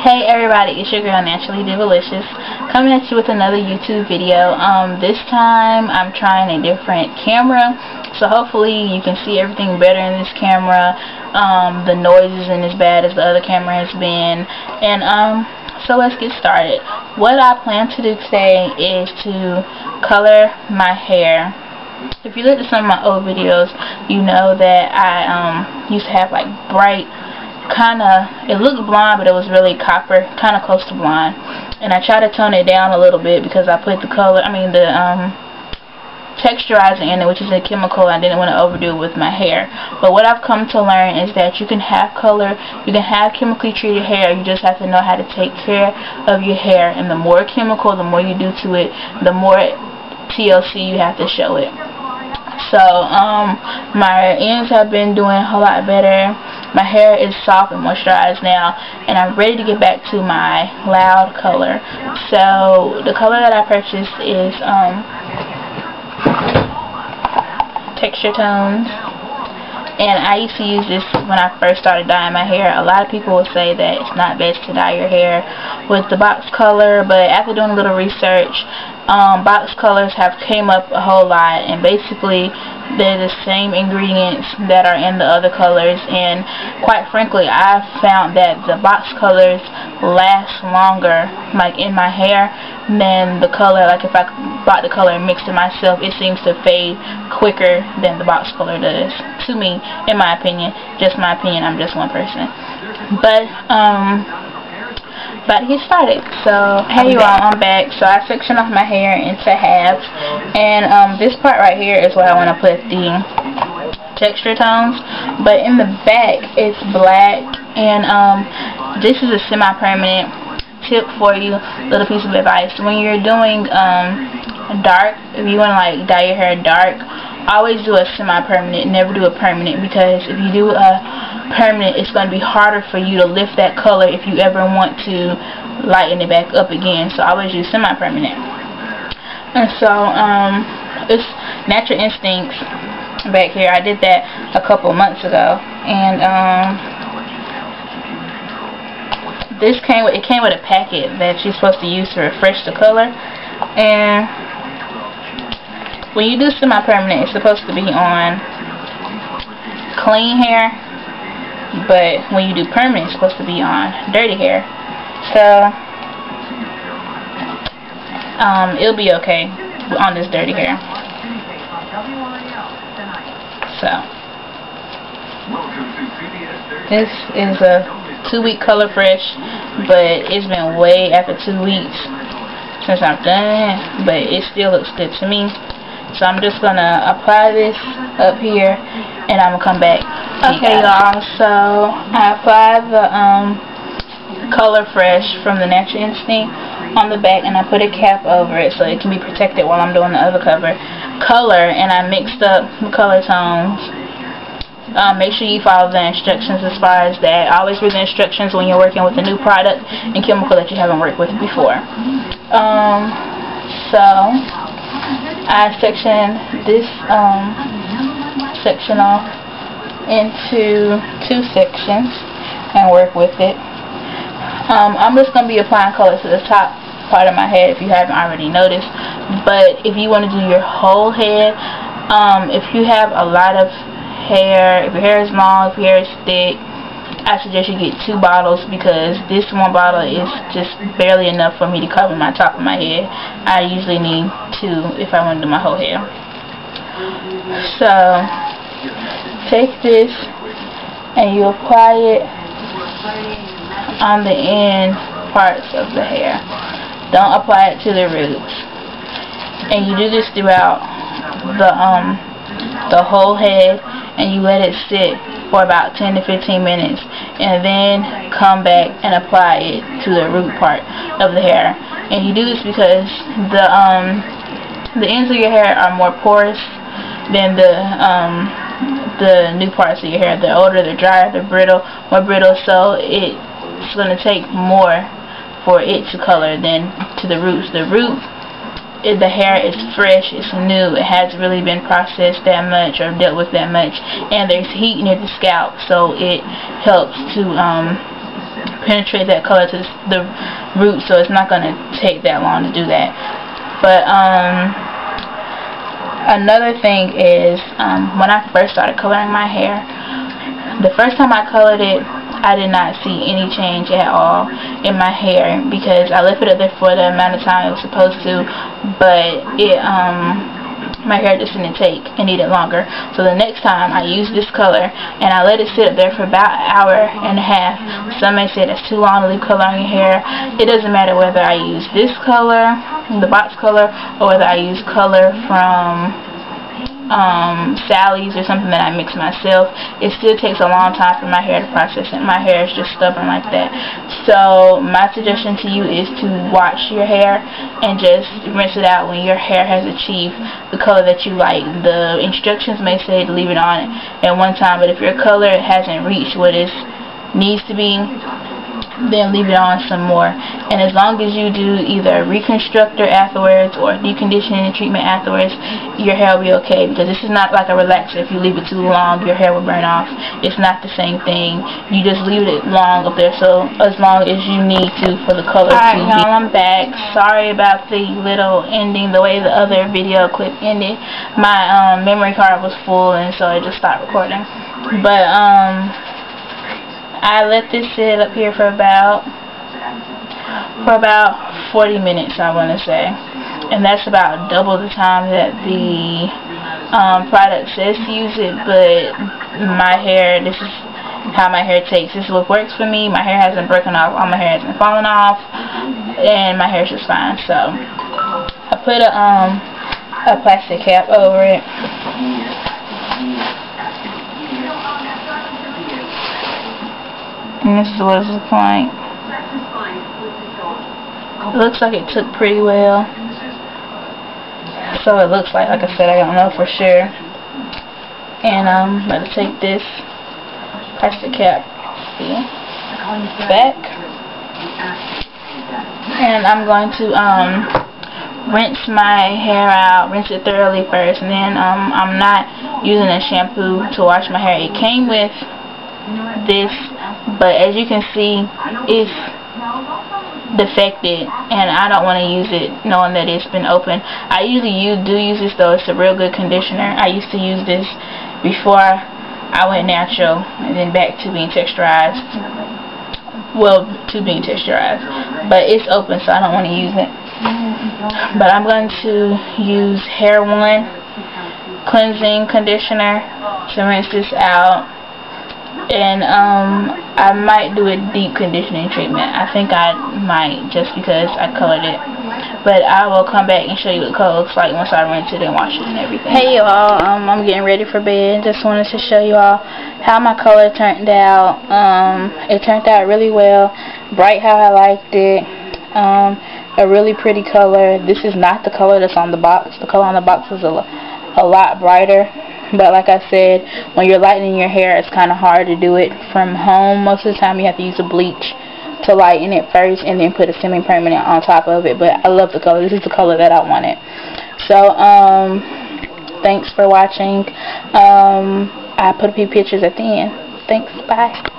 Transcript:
Hey everybody, it's your girl Naturally Divalicious, coming at you with another YouTube video. This time I'm trying a different camera, so hopefully you can see everything better in this camera. The noise isn't as bad as the other camera has been, and so let's get started. What I plan to do today is to color my hair. If you look at some of my old videos, you know that I used to have like bright, it looked blonde, but it was really copper, kind of close to blonde. And I tried to tone it down a little bit because I put the texturizer in it, which is a chemical. I didn't want to overdo it with my hair. But what I've come to learn is that you can have color, you can have chemically treated hair. You just have to know how to take care of your hair. And the more chemical, the more you do to it, the more TLC you have to show it. So my ends have been doing a whole lot better. My hair is soft and moisturized now, and I'm ready to get back to my loud color. So the color that I purchased is Texture Tones, and I used to use this when I first started dyeing my hair. A lot of people will say that it's not best to dye your hair with the box color, but after doing a little research, box colors have came up a whole lot, and basically they're the same ingredients that are in the other colors, and quite frankly I've found that the box colors last longer like in my hair than the color. Like if I bought the color and mixed it myself, it seems to fade quicker than the box color does, to me, in my opinion. Just my opinion, I'm just one person. But about to get started. So hey you all, I'm back. So I sectioned off my hair into halves, and this part right here is where I want to put the texture tones, but in the back it's black. And this is a semi-permanent tip for you, little piece of advice. When you're doing dark, if you want to like dye your hair dark, always do a semi-permanent, never do a permanent, because if you do a permanent, it's going to be harder for you to lift that color if you ever want to lighten it back up again. So I always use semi-permanent. And so it's Natural Instincts back here. I did that a couple months ago, and this came with a packet that you're supposed to use to refresh the color. And when you do semi-permanent, it's supposed to be on clean hair, but when you do permanent, it's supposed to be on dirty hair. So it'll be okay on this dirty hair. So this is a 2-week color fresh, but it's been way after 2 weeks since I've done it, but it still looks good to me. So I'm just gonna apply this up here, and I'm gonna come back. Okay y'all, so I applied the color fresh from the Natural Instinct on the back, and I put a cap over it so it can be protected while I'm doing the other color, and I mixed up the color tones. Make sure you follow the instructions as far as that. Always read the instructions when you're working with a new product and chemical that you haven't worked with before. So I sectioned this section off into 2 sections and work with it. I'm just going to be applying color to the top part of my head if you haven't already noticed. But if you want to do your whole head, if you have a lot of hair, if your hair is long, if your hair is thick, I suggest you get 2 bottles, because this one bottle is just barely enough for me to cover my top of my head. I usually need 2 if I want to do my whole hair. So take this and you apply it on the end parts of the hair. Don't apply it to the roots. And you do this throughout the whole head, and you let it sit for about 10 to 15 minutes, and then come back and apply it to the root part of the hair. And you do this because the ends of your hair are more porous than the new parts of your hair. The older, the drier, the more brittle, so it's going to take more for it to color than to the roots. The root, the hair is fresh, it's new, it hasn't really been processed that much or dealt with that much, and there's heat near the scalp, so it helps to penetrate that color to the root, so it's not going to take that long to do that. But another thing is, when I first started coloring my hair, the first time I colored it, I did not see any change at all in my hair because I left it up there for the amount of time it was supposed to, but it my hair just didn't take. It needed longer. So the next time I used this color and I let it sit up there for about an hour and a half. Some may say that's too long to leave color on your hair. It doesn't matter whether I use this color, the box color, or whether I use color from Sally's or something that I mix myself. It still takes a long time for my hair to process it. My hair is just stubborn like that. So my suggestion to you is to wash your hair and just rinse it out when your hair has achieved the color that you like. The instructions may say to leave it on at one time, but if your color hasn't reached what it needs to be, then leave it on some more. And as long as you do either a reconstructor afterwards or deconditioning treatment afterwards, your hair will be okay, because this is not like a relaxer. If you leave it too long, your hair will burn off. It's not the same thing. You just leave it long up there, so as long as you need to for the color to be. Alright, y'all, I'm back. Sorry about the little ending, the way the other video clip ended. My memory card was full, and so I just stopped recording. But I let this sit up here for about 40 minutes, I want to say, and that's about double the time that the product says to use it. But my hair, this is how my hair takes. This is what works for me. My hair hasn't broken off, all my hair hasn't fallen off, and my hair's just fine. So I put a plastic cap over it. And this is what it looks like. It looks like it took pretty well. So it looks like I said, I don't know for sure. And I'm going to take this plastic cap back. And I'm going to rinse my hair out, rinse it thoroughly first. And then I'm not using a shampoo to wash my hair. It came with this, but as you can see, it's defected, and I don't want to use it knowing that it's been open. I usually do use this though. It's a real good conditioner. I used to use this before I went natural and then back to being texturized. Well, to being texturized, but it's open, so I don't want to use it. But I'm going to use Hair One cleansing conditioner to rinse this out. And I might do a deep conditioning treatment. I think I might, just because I colored it. But I will come back and show you what the color looks like once I rinse it and wash it and everything. Hey y'all, I'm getting ready for bed. Just wanted to show you all how my color turned out. It turned out really well, bright how I liked it. A really pretty color. This is not the color that's on the box. The color on the box is a lot brighter. But like I said, when you're lightening your hair, it's kind of hard to do it from home. Most of the time you have to use a bleach to lighten it first and then put a semi-permanent on top of it. But I love the color. This is the color that I wanted. So, thanks for watching. I put a few pictures at the end. Thanks. Bye.